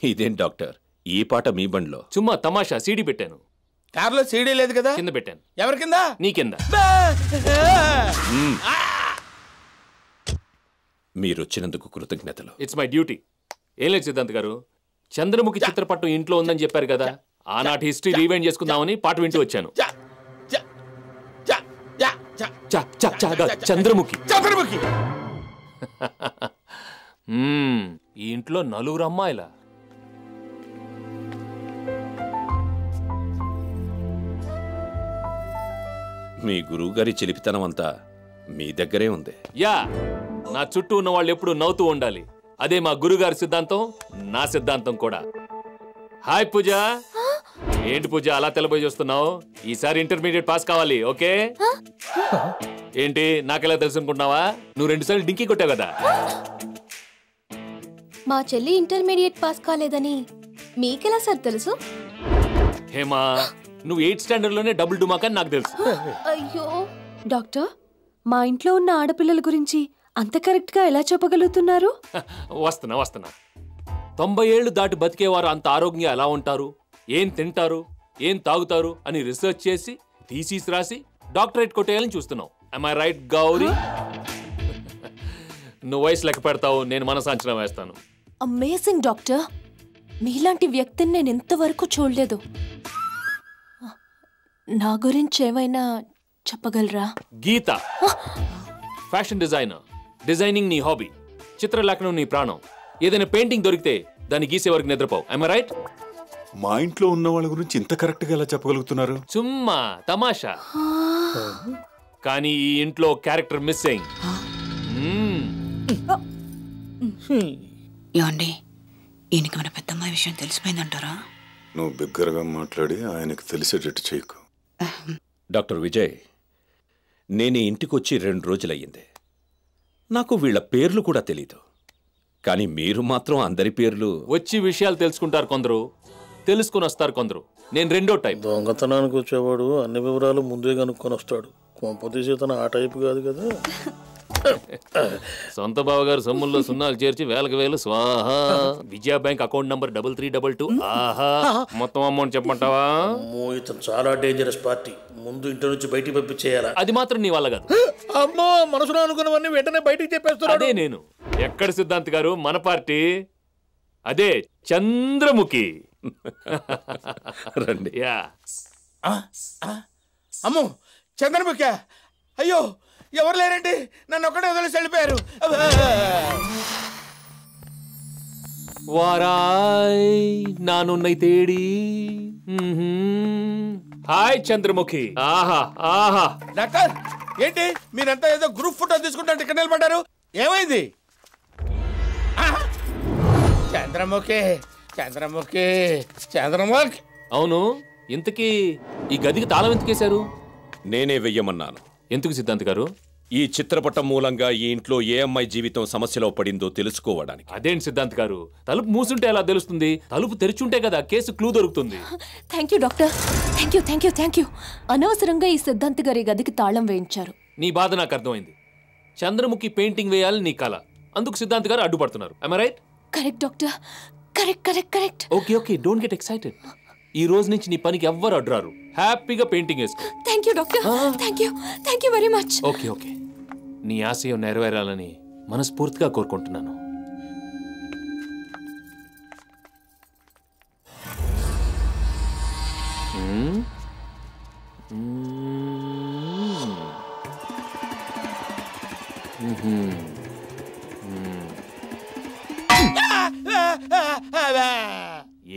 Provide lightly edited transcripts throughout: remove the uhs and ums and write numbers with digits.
ఇదేం డాక్టర్, ఈ పాట మీ బండిలో? చుమ్మా తమాషా, సీడీ పెట్టాను. కార్లో సీడీ లేదు కదా? కింద పెట్టాను. ఎవరి కింద? నీ కింద. మీరొచ్చినందుకు కృతజ్ఞతలు. It's my duty. ఏం లేదు సిద్ధాంత్ గారు, చంద్రముఖి చిత్రపటం ఇంట్లో ఉందని చెప్పారు కదా, ఆనాటి హిస్టరీ రీవైండ్ చేసుకుందామని పాట వింటూ వచ్చాను. చంద్రముఖి. చంద్రముఖి. ఈ ఇంట్లో 4 అమ్మాయిలా? మీ గురువు గారి చిలిపితనం అంతా మీ దగ్గరే ఉంది. యా, నా చుట్టూ ఉన్న వాళ్ళు ఎప్పుడు నవ్వుతూ ఉండాలి. అదే మా గురుగారి సిద్ధాంతం, నా సిద్ధాంతం కూడా. హాయ్ పూజ. ఏంటి పూజ అలా తెల్లబోయి చూస్తున్నావు? ఈసారి ఇంటర్మీడియట్ పాస్ కావాలి, ఓకే? ఏంటి నాకెలా తెలుసు అనుకుంటున్నావా? నువ్వు 2 సార్లు డింకీ కొట్టావు కదా. మా చెల్లి ఇంటర్మీడియట్ పాస్ కాలేదని మీకెలా సార్ తెలుసు? హేమా, నువ్వు 8th స్టాండర్డ్ లోనే డబుల్ డుమాక్ అని నాకు తెలుసు. అయ్యో డాక్టర్, మా ఇంట్లో ఉన్న ఆడపిల్లల గురించి అంత కరెక్ట్ గా ఎలా చెప్పగలుగుతున్నారు? వస్తున్నా 90 ఏళ్లు దాటి బతికేవారు అంత ఆరోగ్యంగా ఎలా ఉంటారు, ఏం తింటారు, ఏం తాగుతారు అని రీసెర్చ్ చేసి థీసిస్ రాసి డాక్టరేట్ కొట్టేయాలని చూస్తున్నావు. am I right Gauri? నువ్వు వయసు లెక్క పెడతావు, నేను మనసు అంచనా వేస్తాను. అమేజింగ్ డాక్టర్, మీలాంటి వ్యక్తిని నేను ఇంతవరకు చూడలేదు. నా గురించి ఏమైనా చెప్పగలరా? గీత ఫ్యాషన్ డిజైనర్. డిజైనింగ్ నీ హాబీ, చిత్రలేఖనం నీ ప్రాణం. ఏదైనా పెయింటింగ్ దొరికితే దాన్ని గీసే వరకు నిద్రపోవు. am I right? మా ఇంట్లో ఉన్న వాళ్ళ గురించి ఇంత కరెక్ట్ గా ఎలా చెప్పగలుగుతున్నారు? చుమ్మా తమాషా. కానీ ఈ ఇంట్లో క్యారెక్టర్ మిస్సింగ్. ఏమండి, ఈయనకి మన పెద్దమ్మాయి విషయం తెలిసిపోయిందంటారా? నువ్వు బిగ్గరగా మాట్లాడి ఆయనకు తెలిసేటట్టు చేయకు. డాక్టర్ విజయ్, నేను ఇంటికి వచ్చి 2 రోజులయ్యింది. నాకు వీళ్ళ పేర్లు కూడా తెలీదు. కానీ మీరు మాత్రం అందరి పేర్లు. వచ్చి విషయాలు తెలుసుకుంటారు కొందరు, తెలుసుకుని వస్తారు కొందరు. నేను 2వ టైప్. దొంగతనానికి వచ్చేవాడు అన్ని వివరాలు ముందే కనుక్కొని వస్తాడు. కొంపతీసి తన ఆ టైప్ కాదు కదా. సొంత బావగారు సొమ్ముల్లో సున్నాలు చేర్చి వేలకు వేలు స్వాహా. విజయ బ్యాంక్ అకౌంట్ నంబర్ 3322. ఆహా, మొత్తం అమౌంట్ చెప్పమంటావా? ఇతను చాలా డేంజరస్ పార్టీ. ముందు ఇంటి నుంచి బయటికి పంపించేయాలా? అది మాత్రం నీ వల్ల కాదు. అమ్మో, మనసులో అనుకున్నవన్నీ వెంటనే బయటికి చెప్పేస్తున్నాడు. అదే నేను. ఎక్కడ సిద్ధాంత్ గారు? మన పార్టీ అదే చంద్రముఖి. రండి. అమ్మో, చంద్రముఖి. అయ్యో, ఎవరు లేరండి, నన్ను ఒక్కడే వదిలేసి వెళ్ళిపోయారు. వారాయ్ నానున్నై తేడి. హాయ్ చంద్రముఖి. ఆహా ఆహా. డాక్టర్, ఏంటి మీరంతా ఏదో గ్రూప్ ఫోటో తీసుకుంటే ఇక్కడ నిలబడ్డారు? ఏమైంది? చంద్రముఖి చంద్రముఖి చంద్రముఖి. అవును, ఇంతకీ ఈ గదికి తాళం ఎందుకేశారు? నేనే వెయ్యమన్నాను. ఎందుకు సిద్ధాంత్ గారు? ఈ చిత్రపటం మూలంగా ఈ ఇంట్లో ఏ అమ్మాయి జీవితం సమస్యలో పడిందో తెలుసుకోవడానికి. అదేంటి సిద్ధాంత్ గారు, తలుపు మూసుంటే ఎలా తెలుస్తుంది? తలుపు తెరిచుంటే కదా కేసు క్లూ దొరుకుతుంది. Thank you doctor, thank you. అనవసరంగా ఈ సిద్ధాంత్ గారి గదికి తాళం వేయించారు. నీ బాధ నాకు అర్థమైంది. చంద్రముఖి పెయింటింగ్ వేయాలని నీ కల, అందుకు సిద్ధాంత్ గారు అడ్డుపడుతున్నారు. am I right? Correct doctor, correct. Okay, don't get excited. ఈ రోజు నుంచి నీ పనికి ఎవ్వరు అడ్డురారు. హ్యాపీగా పెయింటింగ్ వేసుకో. Thank you doctor, thank you very much. Okay, నీ ఆశయం నెరవేరాలని మనస్ఫూర్తిగా కోరుకుంటున్నాను.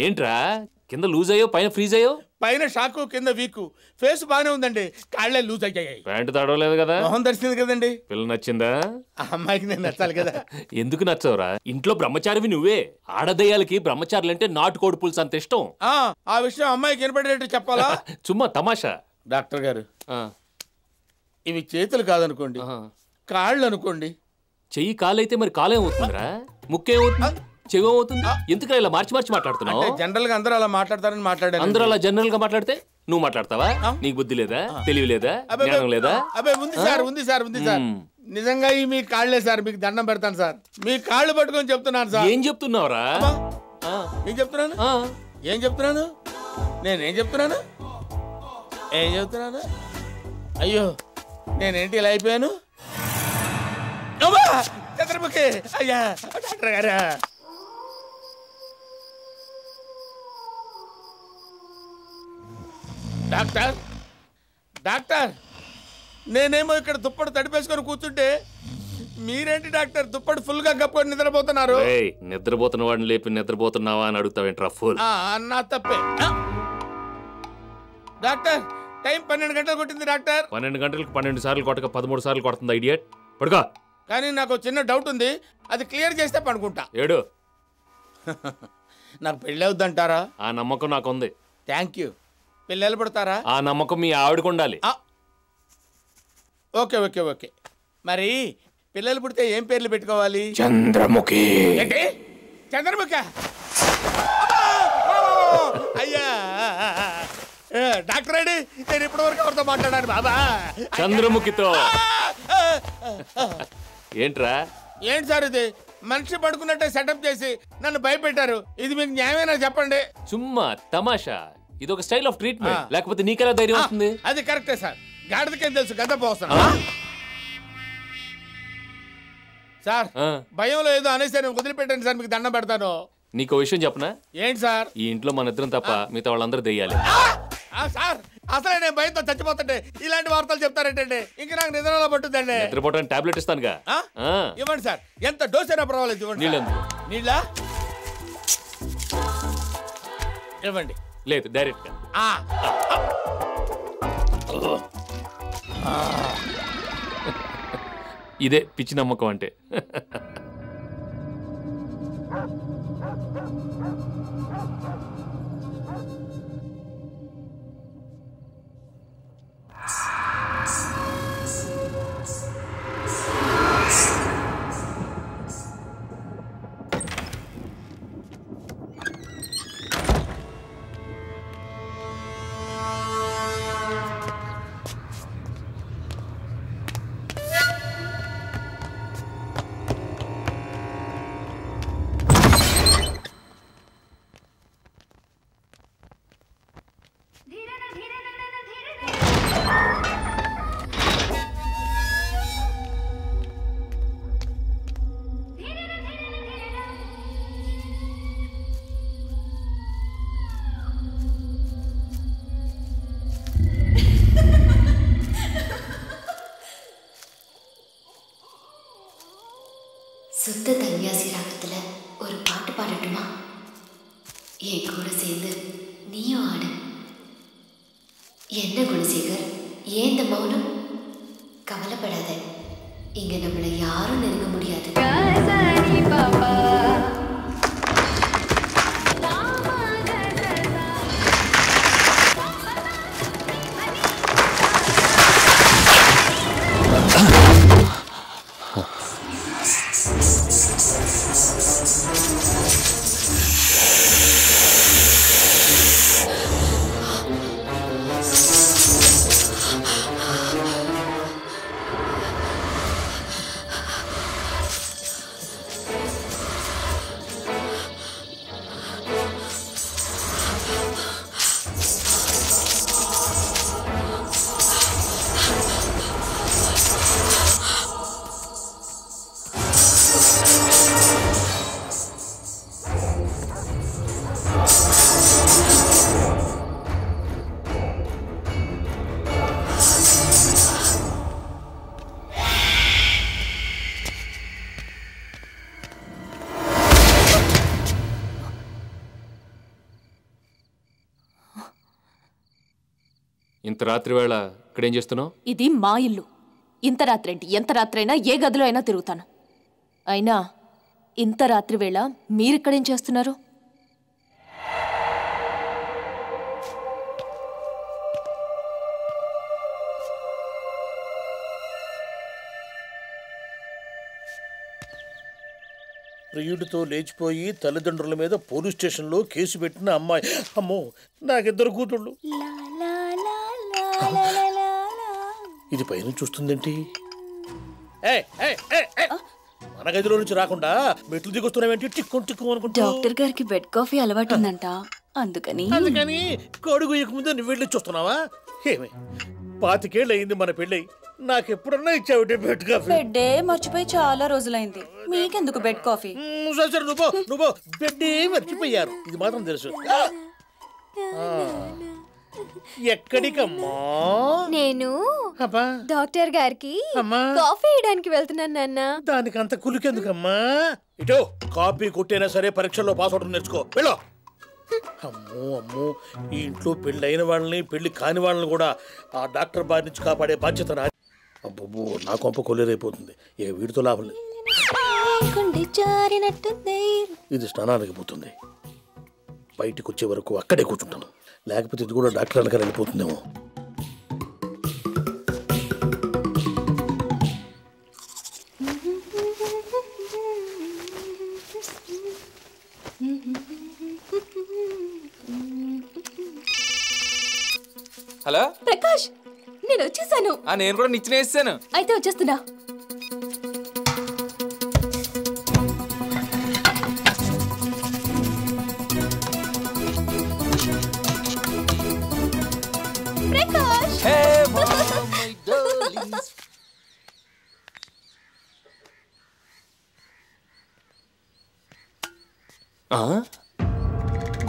ఏంట్రా, కింద లూజ్ అయ్యో పైన ఫ్రీజ్ అయ్యో? పైన షాకు, కింద వీకు. ఫేస్ బానే ఉందండి, కాళ్ళే లూజ్ అయ్యాయి. ప్యాంటు తడవలేదు కదా? మొహం దర్శింది కదండి. పిల్ల నచ్చిందా? ఆ అమ్మాయికి నేను నచ్చాలి కదా. ఎందుకు నచ్చవురా? ఇంట్లో బ్రహ్మచారివి నువ్వే. ఆడదయ్యాలకి బ్రహ్మచారులంటే నాటుకోడి పులుసు అంత ఇష్టం. ఆ విషయం అమ్మాయికి వినపడేటట్టు చెప్పాలా? చుమ్మా తమాషా. డాక్టర్ గారు, ఇవి చేతులు కాదనుకోండి, కాళ్ళు అనుకోండి. చెయ్యి కాలైతే మరి కాలేమవుతుందిరా? ముక్కేమవుతుంది? చెవేమవుతుంది? ఎందుకు ఇలా మార్చి మాట్లాడుతున్నావు? జనరల్ గా అందరూ అలా మాట్లాడతారని మాట్లాడారు. అందరూ అలా జనరల్ గా మాట్లాడితే నువ్వు మాట్లాడతావా? నీకు బుద్ధి లేదా? తెలివి లేదా? జ్ఞానం లేదా? ఉంది సార్. నిజంగా ఈ మీ కాళ్ళే సార్, మీకు దండం పెడతాను సార్, మీ కాళ్ళు పట్టుకొని చెప్తున్నాను సార్. ఏం చెప్తున్నావురా? ఏం చెప్తున్నాను? ఏం చెప్తున్నాను? నేనేం చెప్తున్నాను? ఏం చెప్తున్నాను? అయ్యో నేనేంటి ఇలా అయిపోయాను? చంద్రముఖి అయ్యా, డాక్టర్ గారా. డాక్టర్ డాక్టర్, నేనేమో ఇక్కడ దుప్పటి తడిపేసుకొని కూర్చుంటే మీరేంటి డాక్టర్ దుప్పటి ఫుల్ గా కప్పుకొని నిద్రపోతున్నారు? నిద్రపోతున్న వాడిని లేపి నిద్రపోతున్నావా అని అడుగుతావేంట్రా ఫుల్? నా తప్పే. డాక్టర్ టైం 12 గంటలు కొట్టింది డాక్టర్. 12 గంటలకు 12 సార్లు కొట్టక 13 సార్లు కొడుతుంది ఐడియట్. పడుకో. కానీ నాకు చిన్న డౌట్ ఉంది, అది క్లియర్ చేస్తే పడుకుంటా. ఏడు. నాకు పెళ్ళి అవుద్దంటారా? ఆ నమ్మకం నాకుంది. Thank you. పిల్లలు పుడతారా? ఆ నమ్మకం మీ ఆవిడకు ఉండాలి. Okay okay okay. మరి పిల్లలు పుడితే ఏం పేర్లు పెట్టుకోవాలి? చంద్రముఖి. చంద్రముఖి అయ్యా. డాక్టర్ రెడ్డి, నేను ఇప్పటి వరకు ఎవరితో మాట్లాడాను బాబా? చంద్రముఖితో. ఏంట్రా? ఏంటి సార్ ఇది? మనిషి పడుకున్నట్టే సెటప్ చేసి నన్ను భయపెట్టారు. ఇది మీకు న్యాయమేనా చెప్పండి? చుమ్మా తమాషా. ఇది ఒక స్టైల్ ఆఫ్ ట్రీట్మెంట్. లేకపోతే నీకెలా ధైర్యం వస్తుంది? అది కరెక్టే సార్. గాడిదకేం తెలుసు గద్ద పోస్తాను సార్. భయంలో ఏదో అనేసి నేను వదిలిపెట్టాను సార్, మీకు దండం పెడతాను. నీకు విషయం చెప్పనా? ఏంటి సార్? ఈ ఇంట్లో మన ఇద్దరం తప్ప మిగతా వాళ్ళందరూ దెయ్యాలి. సార్ అసలే నేను భయంతో చచ్చిపోతుంటే ఇలాంటి వార్తలు చెప్తారేంటండి? ఇంక నాకు నిద్రలో పట్టుద్దండి. నిద్రపోవడానికి టాబ్లెట్ ఇస్తానుగా. ఇవ్వండి సార్, ఎంత డోస్ అయినా పర్వాలేదు. ఇవ్వండి. నీళ్ళ ఇవ్వండి. లేదు, డైరెక్ట్ గా. ఇదే పిచ్చి నమ్మకం అంటే. சுத்த தன்யாசி ராகத்துல ஒரு பாட்டு பாடட்டுமா? என் கூட சேர்ந்து நீயும் ஆடு. என்ன குணசேகர், ஏன் இந்த மௌனம்? கவலைப்படாத, இங்க நம்மளை யாரும் நெருங்க முடியாது. ఇంత రాత్రి వేళ ఇక్కడేం చేస్తున్నావు? ఇది మా ఇల్లు. ఇంత రాత్రి ఏంటి? ఎంత రాత్రి అయినా ఏ గదిలో అయినా తిరుగుతాను. అయినా ఇంత రాత్రి వేళ మీరిక్కడేం చేస్తున్నారు? ప్రియుడితో లేచిపోయి తల్లిదండ్రుల మీద పోలీస్ స్టేషన్లో కేసు పెట్టిన అమ్మాయి. అమ్మో, నాకిద్దరు కూతుళ్ళు. ఇది పైన చూస్తుందేంటి? మన గదిలో నుంచి రాకుండా మెట్లు దిగొస్తున్నావేంటి టిక్కు టిక్కు అనుకుంటా. డాక్టర్ గారికి బెడ్ కాఫీ అలవాటు ఉందంట, అందుకని కొడుకు ఇక ముందే నువ్వు వెళ్ళి చూస్తున్నావా? ఏమి 25 ఏళ్ళు అయింది మన పెళ్ళై, నాకెప్పుడన్నా ఇచ్చావుటే బెడ్ కాఫీ? బెడ్డే మర్చిపోయి చాలా రోజులైంది, మీకెందుకు బెడ్ కాఫీ? సరే నువ్వు బెడ్డే మర్చిపోయారు, ఇది మాత్రం తెలుసు. ఎక్కడికమ్మా? నేను డాక్టర్ గారికి కాఫీ ఇవ్వడానికి వెళ్తున్నాను నాన్న. దానికి అంత కులికెందుకమ్మా? ఇటో కాపీ కొట్టైనా సరే పరీక్షల్లో పాస్ అవడం నేర్చుకో, వెళ్ళు. అమ్మో, ఈ ఇంట్లో పెళ్లి అయిన వాళ్ళని పెళ్లి కాని వాళ్ళని కూడా ఆ డాక్టర్ బారి నుంచి కాపాడే బాధ్యత నా. అబ్బో, నా కొంప కొల్లేరైపోతుంది. ఏ వీడితో లాభం లేదు. ఇది స్నానానికి పోతుంది, బయటికి వచ్చే వరకు అక్కడే కూర్చుంటాను, లేకపోతే ఇది కూడా డాక్టర్ అనగా వెళ్ళిపోతుందేమో. హలో ప్రకాష్, నేను వచ్చేసాను. నేను కూడా నిచ్చెన వేసాను. అయితే వచ్చేస్తున్నా. ప్రకాష్,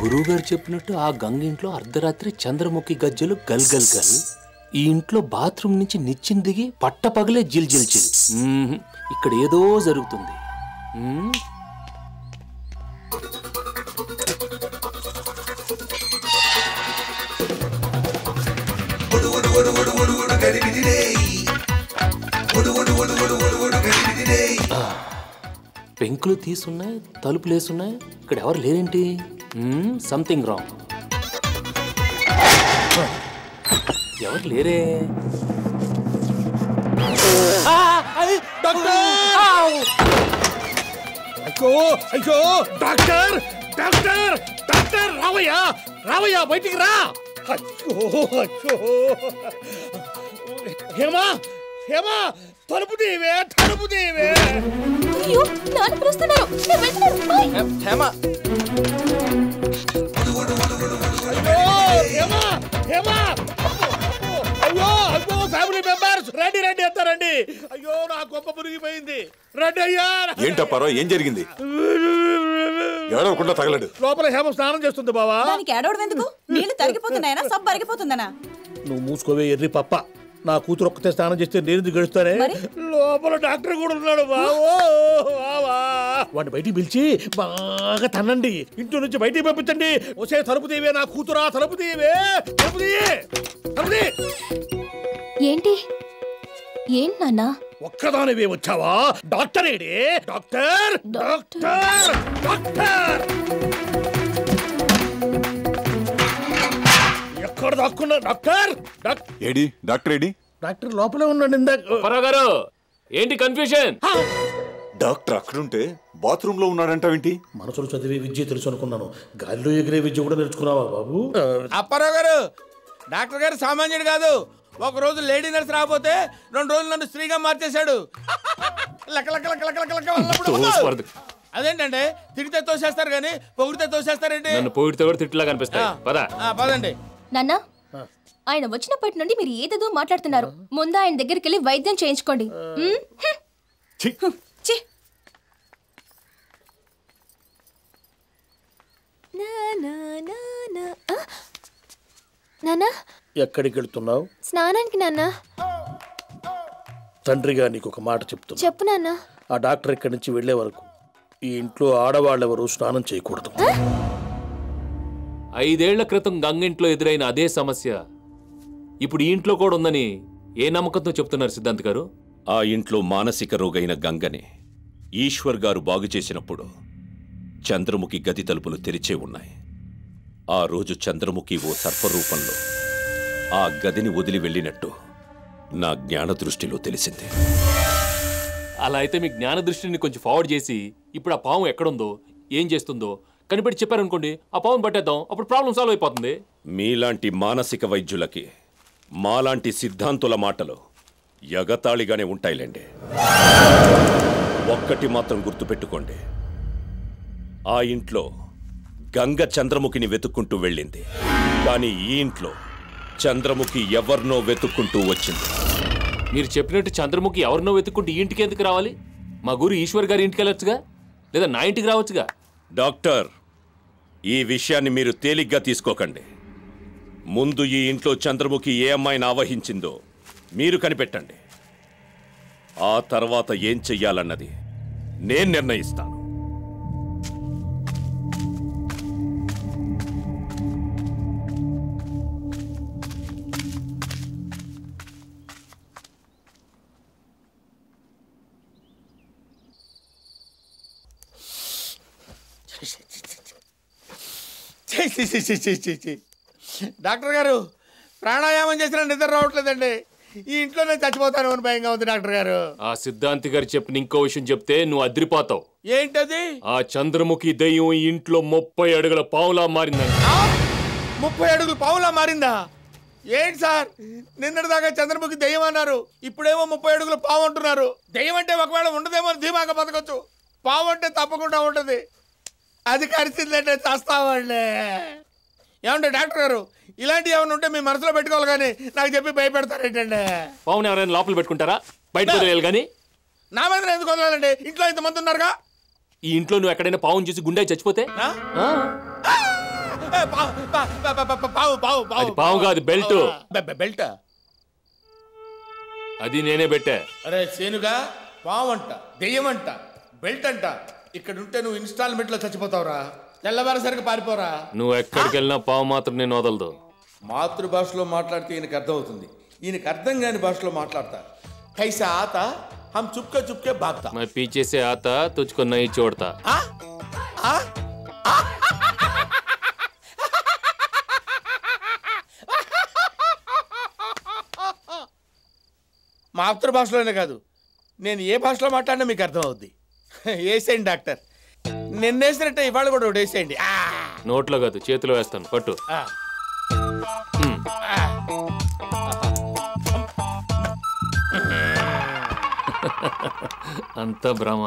గురువుగారు చెప్పినట్టు ఆ గంగ ఇంట్లో అర్ధరాత్రి చంద్రముఖి గజ్జలు గల్ గల్ గల్. ఈ ఇంట్లో బాత్రూమ్ నుంచి నిచ్చిన దిగి పట్ట పగలే జిల్ జిల్ జిల్. ఇక్కడ ఏదో జరుగుతుంది. పెంకులు తీసున్నాయి, తలుపులు వేసున్నాయి, ఇక్కడ ఎవరు లేరేంటి? Something wrong. ఎవరు లేరే? అయ్యో డాక్టర్ డాక్టర్ డాక్టర్ రావయ్యా బయటికి రా. అయ్యో హేమా తలుపు తీవే. అయ్యో, నాన్న పిలుస్తున్నారు. హేమ, అయ్యో ఫ్యామిలీ మెంబర్స్ రండి అంతారండి. అయ్యో నా గొప్ప మురిగిపోయింది. రండి అయ్యా. ఏంటప్పారో, ఏం జరిగింది? ఏడవకుండా తగలడు. లోపల హేమ స్నానం చేస్తుంది బావా. దానికి ఏడవడం ఎందుకు? నీళ్లు తరిగిపోతున్నాయనా, సబ్బు అరిగిపోతుందనా? నువ్వు మూసుకోవే ఎర్రి పప్ప. నా కూతురు ఒక్కతే స్నానం చేస్తే నేను గడుస్తానే. లోపల డాక్టర్ కూడా ఉన్నాడు బావో. వాడిని బయటికి పిలిచి బాగా తన్నండి, ఇంట్లో నుంచి బయటికి పంపించండి. వచ్చే తలుపు తీవే నా కూతురా, తలుపు తీవే. ఏంటి నాన్న? ఒక్కదానివే వచ్చావా? డాక్టర్ ఏడే? డాక్టర్ డాక్టర్ డాక్టర్ ఎక్కడ దాక్కున్నా? డాక్టర్ ఏడి డాక్టర్ ఏడి? డాక్టర్ లోపలే ఉన్నాడు ఇందాక. ఏంటి కన్ఫ్యూజన్? డాక్టర్ అక్కడుంటే బాత్రూమ్ లో ఉన్నాడంటావేంటి? మనసులు చదివే విద్య తెలుసు అనుకున్నాను, గాలిలో ఎగిరే విద్య కూడా నేర్చుకున్నావా బాబు? అప్పారావు గారు, డాక్టర్ గారు సామాన్యుడు కాదు. ఒక రోజు లేడీ నర్స్ రాకపోతే 2 రోజులు నన్ను స్త్రీగా మార్చేశాడు. అదేంటంటే తిడితే తోసేస్తారు కానీ పొగిడితే తోసేస్తారేంటి? నన్ను పొగిడితే కూడా తిట్టులా కనిపిస్తాయి. పదండి. నాన్న, ఆయన వచ్చినప్పటి నుండి మీరు ఏదేదో మాట్లాడుతున్నారు. ముందు ఆయన దగ్గరికి వెళ్ళి వైద్యం చేయించుకోండి. నాన్న, ఎక్కడికి వెళ్తున్నావు? స్నానానికి నాన్న. తండ్రిగా నీకు ఒక మాట చెప్తున్నా. చెప్పు నాన్న. ఆ డాక్టర్ ఇక్కడి నుంచి వెళ్లే వరకు ఈ ఇంట్లో ఆడవాళ్ళెవరూ స్నానం చేయకూడదు. 5 ఏళ్ల క్రితం గంగింట్లో ఎదురైన అదే సమస్య ఇప్పుడు ఈ ఇంట్లో కూడా ఉందని ఏ నమ్మకంతో చెప్తున్నారు సిద్ధాంత్ గారు? ఆ ఇంట్లో మానసిక రోగైన గంగని ఈశ్వర్ గారు బాగు చేసినప్పుడు చంద్రముఖి గది తలుపులు తెరిచే ఉన్నాయి. ఆ రోజు చంద్రముఖి ఓ సర్పరూపంలో ఆ గదిని వదిలి వెళ్ళినట్టు నా జ్ఞాన దృష్టిలో తెలిసింది. అలా అయితే మీ జ్ఞాన దృష్టిని కొంచెం ఫార్వర్డ్ చేసి ఇప్పుడు ఆ పాము ఎక్కడుందో ఏం చేస్తుందో కనిపెట్టి చెప్పారనుకోండి, ఆ పాముని పట్టేద్దాం, అప్పుడు ప్రాబ్లం సాల్వ్ అయిపోతుంది. మీలాంటి మానసిక వైద్యులకి మాలాంటి సిద్ధాంతుల మాటలు ఎగతాళిగానే ఉంటాయిలేండి. ఒక్కటి మాత్రం గుర్తుపెట్టుకోండి, ఆ ఇంట్లో గంగ చంద్రముఖిని వెతుక్కుంటూ వెళ్ళింది, కానీ ఈ ఇంట్లో చంద్రముఖి ఎవరినో వెతుక్కుంటూ వచ్చింది. మీరు చెప్పినట్టు చంద్రముఖి ఎవరినో వెతుక్కుంటూ ఈ ఇంటికి ఎందుకు రావాలి? మా గురు ఈశ్వర్ గారి ఇంటికి వెళ్ళొచ్చుగా, లేదా నా ఇంటికి రావచ్చుగా. డాక్టర్, ఈ విషయాన్ని మీరు తేలిగ్గా తీసుకోకండి. ముందు ఈ ఇంట్లో చంద్రముఖి ఏ అమ్మాయిని ఆవహించిందో మీరు కనిపెట్టండి. ఆ తర్వాత ఏం చెయ్యాలన్నది నేను నిర్ణయిస్తాను. డాక్టర్ గారు, ప్రాణాయామం చేసిన నిద్ర రావట్లేదండి. ఈ ఇంట్లో నేను చచ్చిపోతాను అని భయంగా ఉంది డాక్టర్ గారు. ఆ సిద్ధాంతి గారు చెప్పిన ఇంకో విషయం చెప్తే నువ్వు అదిరిపోతావు. ఏంటది? ఆ చంద్రముఖి దయ్యం ఈ ఇంట్లో 30 అడుగుల పావులా మారిందండి. 30 అడుగుల పావులా మారిందా? ఏంటి సార్, నిన్నటిదాకా చంద్రముఖి దయ్యం అన్నారు, ఇప్పుడేమో 30 అడుగుల పావు అంటున్నారు. దయ్యం అంటే ఒకవేళ ఉండదేమో ధీమాగా బతకొచ్చు, పావు అంటే తప్పకుండా ఉంటది. అది కరిచిందంటే చస్తామండి. ఏమంటే డాక్టర్ గారు, ఇలాంటివి ఏమైనా ఉంటే మీ మనసులో పెట్టుకోవాలి కానీ నాకు చెప్పి భయపెడతారేంటండి? పావును ఎవరైనా లోపల పెట్టుకుంటారా? బయట వదిలేయాలి కానీ. నా మీద ఎందుకు వదలాలండి? ఇంట్లో ఇంతమంది ఉన్నారుగా. ఈ ఇంట్లో నువ్వు ఎక్కడైనా పావును చూసి గుండె చచ్చిపోతే? అది పావు కాదు, బెల్ట్. బెల్ట్ అది నేనే పెట్టా. అరే సేనుగా, పావు అంట, దెయ్యం అంట, బెల్ట్ అంట, ఇక్కడ ఉంటే నువ్వు ఇన్స్టాల్మెంట్ లో చచ్చిపోతావురా. తెల్లవారసరికి పారిపోరా. నువ్వు ఎక్కడికి వెళ్ళినా పావు మాత్రం నేను వదలదు. మాతృభాషలో మాట్లాడితే ఈయనకి అర్థం అవుతుంది, ఈయనకి అర్థం కాని భాషలో మాట్లాడతా. కైసా ఆత హమ్ చుప్కే చుప్కే భాగ్తా. मैं पीछे से आता तुझको नहीं छोड़ता. మాతృభాషలోనే కాదు, నేను ఏ భాషలో మాట్లాడినా మీకు అర్థం అవుద్ది. వేసేయండి డాక్టర్, నిన్నేసినట్టే ఇవాళ కూడా ఒకటి వేసేయండి. నోట్లో కాదు, చేతిలో వేస్తాను, పట్టు. అంత భ్రమ.